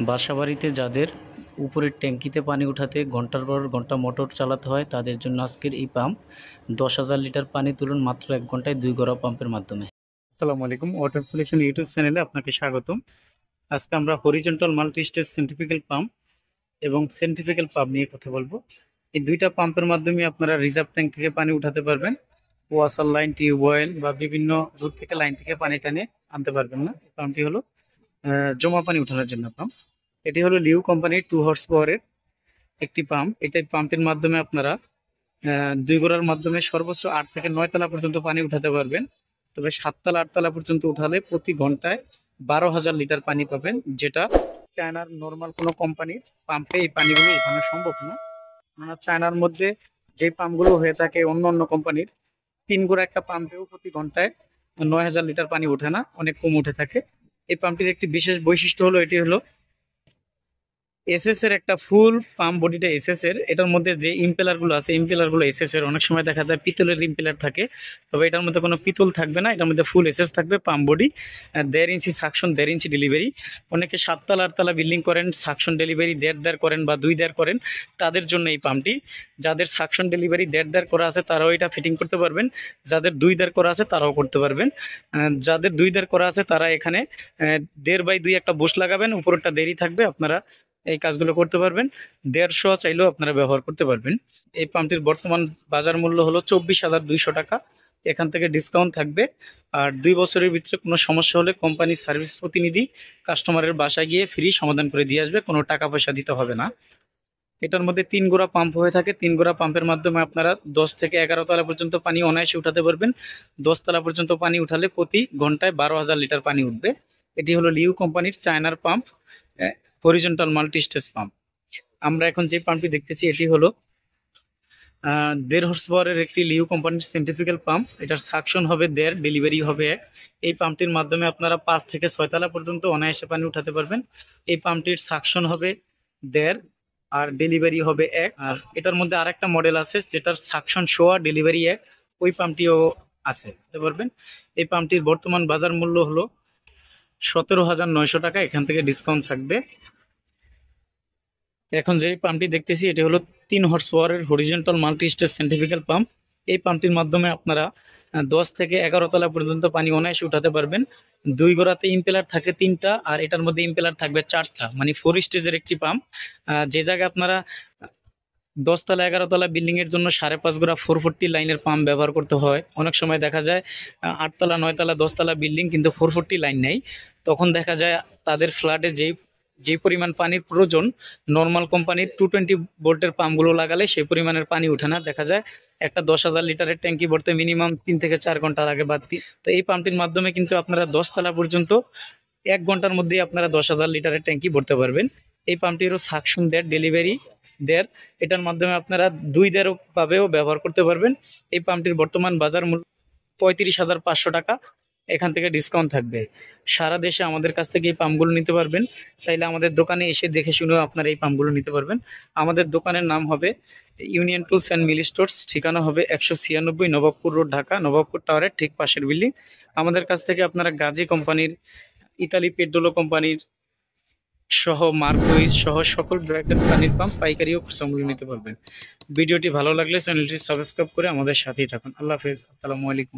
বাসাবাড়িতে যাদের উপরের ট্যাঙ্কিতে পানি উঠাতে ঘন্টার পর ঘন্টা মোটর চালাতে হয় তাদের জন্য আজকের এই পাম্প 10,000 লিটার পানি তুলুন মাত্র 1 ঘন্টায় 2 গড়া পাম্পের মাধ্যমে। আসসালামু আলাইকুম, ওয়াটার সলিউশন ইউটিউব চ্যানেলে আপনাকে স্বাগতম। আজকে আমরা horizontal multi stage centrifugal pump এবং সেন্ট্রিফিউগাল পাম্প নিয়ে কথা বলবো। এই দুইটা পাম্পের মাধ্যমে আপনারা রিজার্ভ ট্যাঙ্ক থেকে পানি উঠাতে পারবেন। ওয়াসার লাইন, টিউবওয়েল বা বিভিন্ন দূর থেকে লাইন থেকে পানি টানে আনতে পারবেন না। পাম্পটি হলো জমা পানি উঠানোর জন্য পাম্প। এটি হলো লিউ কোম্পানির 2 হর্স পাওয়ারের একটি পাম্প। এই পাম্পের মাধ্যমে আপনারা 2 গোড়ার মাধ্যমে সর্বোচ্চ 8 থেকে 9 তলা পর্যন্ত পানি উঠাতে পারবেন। তবে 7 তলা 8 তলা পর্যন্ত উঠালে প্রতি ঘন্টায় 12,000 লিটার পানি পাবেন, যেটা চায়নার নর্মাল কোনো কোম্পানির পাম্পে এই পানিগুলো উঠানো সম্ভব না। চায়নার মধ্যে যে পাম্পগুলো হয়ে থাকে অন্য অন্য কোম্পানির 3 গোড়া একটা পাম্পেও প্রতি ঘন্টায় 9,000 লিটার পানি ওঠে না, অনেক কম উঠে থাকে। এই পাম্পটির একটি বিশেষ বৈশিষ্ট্য হলো এটি হলো এসএস এর একটা ফুল পাম্প বডিটা এসএস এর। এটার মধ্যে যে ইম্পেলার গুলো আছে ইম্পেলার গুলো এসএস এর। অনেক সময় দেখা যায় পিতলের ইম্পেলার থাকে, তবে এটার মধ্যে কোনো পিতল থাকবে না, এটার মধ্যে ফুল এসএস থাকবে। পাম্প বডি 1.5 ইঞ্চি সাকশন, 1.5 ইঞ্চি ডেলিভারি। অনেকে 7 তলা 8 তলা বিল্ডিং করেন, সাকশন ডেলিভারি 1.5 করেন বা 2 করেন, তাদের জন্য এই পাম্পটি। যাদের সাকশন ডেলিভারি 1.5 করা আছে তারাও এটা ফিটিং করতে পারবেন, যাদের 2 করা আছে তারাও করতে পারবেন। যাদের 2 করা আছে তারা এখানে 1.5/2 একটা বুশ লাগাবেন, উপরটা দেরি থাকবে, আপনারা এই কাজগুলো করতে পারবেন। 150 চাইলেও আপনারা ব্যবহার করতে পারবেন। এই পাম্পটির বর্তমান বাজার মূল্য হলো 24,200 টাকা। এখান থেকে ডিসকাউন্ট থাকবে। আর 2 বছরের ভিতরে কোনো সমস্যা হলে কোম্পানি সার্ভিস প্রতিনিধি কাস্টমারের বাসায় গিয়ে ফ্রি সমাধান করে দিয়ে আসবে, কোনো টাকা পয়সা দিতে হবে না। এটার মধ্যে 3 গোড়া পাম্প হয়ে থাকে। 3 গোড়া পাম্পের মাধ্যমে আপনারা 10 থেকে 11 তলা পর্যন্ত পানি অনায়াসে উঠাতে পারবেন। 10 তলা পর্যন্ত পানি উঠালে প্রতি ঘন্টায় 12,000 লিটার পানি উঠবে। এটি হলো লিউ কোম্পানির চায়নার pump, horizontal multi stage pump. আমরা এখন যে পাম্পটি দেখতেছি এটি হলো 1.5 হর্স পাওয়ারের একটি লিউ কোম্পানির সেন্ট্রিফিউগাল পাম্প। এটার সাকশন হবে 1.5, ডেলিভারি হবে 1। এই পাম্পটির মাধ্যমে আপনারা 5 থেকে 6 তলা পর্যন্ত অনায়াসে পানি উঠাতে পারবেন। এই পাম্পটির সাকশন হবে 1.5 আর ডেলিভারি হবে 1। আর এটার মধ্যে আরেকটা মডেল আছে যেটার সাকশন শোয়া, ডেলিভারি 1, ওই পাম্পটিও আছে, বুঝতে পারবেন। এই পাম্পটির বর্তমান বাজার মূল্য হলো 17,900 টাকা, এখান থেকে ডিসকাউন্ট থাকবে। এখন যে পাম্পটি দেখতেছি এটি হলো 3 হর্স পাওয়ারের horizontal multi stage centrifugal pump. এই পাম্পটির মাধ্যমে আপনারা 10 থেকে 11 তলা পর্যন্ত পানি অনায়াসে উঠাতে পারবেন। 2 গোড়াতে ইম্পেলার থাকে 3টা, আর এটার মধ্যে ইম্পেলার থাকবে 4টা, মানে 4 স্টেজের একটি পাম্প। যে জায়গায় আপনারা 10 তলা 11 তলা বিল্ডিং এর জন্য 5.5 গোড়া 440 লাইনের পাম্প ব্যবহার করতে হয়। অনেক সময় দেখা যায় 8 তলা 9 তলা 10 তলা বিল্ডিং কিন্তু 440 লাইন নেই। তখন দেখা যায় তাদের ফ্ল্যাটে যে পরিমাণ পানির প্রয়োজন, নর্মাল কোম্পানির 220 ভোল্টের পাম্পগুলো লাগালে সেই পরিমাণের পানি ওঠে না। দেখা যায় একটা 10,000 লিটারের ট্যাঙ্কি ভরতে মিনিমাম 3 থেকে 4 ঘন্টা লাগে। তো এই পাম্পটির মাধ্যমে কিন্তু আপনারা 10 তলা পর্যন্ত 1 ঘন্টার মধ্যেই আপনারা 10,000 লিটারের ট্যাঙ্কি ভরতে পারবেন। এই পাম্পটিরও সাকশন 1.5, ডেলিভারি 1.5। এটার মাধ্যমে আপনারা 2 ভাবেও ব্যবহার করতে পারবেন। এই পাম্পটির বর্তমান বাজার মূল্য 35,500 টাকা, এখান থেকে ডিসকাউন্ট থাকবে। সারা দেশে আমাদের কাছ থেকে এই পাম্পগুলো নিতে পারবেন। চাইলে আমাদের দোকানে এসে দেখে শুনেও আপনারা এই পাম্পগুলো নিতে পারবেন। আমাদের দোকানের নাম হবে union tools and mill stores, ঠিকানা হবে 196 নবাবপুর রোড, ঢাকা, নবাবপুর টাওয়ারের ঠিক পাশের বিল্ডিং। আমাদের কাছ থেকে আপনারা গাজী কোম্পানির, ইতালি পেট্রোলো কোম্পানির সহ মার্কুইজ সহ সকল ব্র্যান্ডের পানির পাম্প পাইকারি ও খুচরা মূল্যে নিতে পারবেন। ভিডিওটি ভালো লাগলে চ্যানেলটি সাবস্ক্রাইব করে আমাদের সাথেই থাকুন। আল্লাহ হাফেজ, আসসালামু আলাইকুম।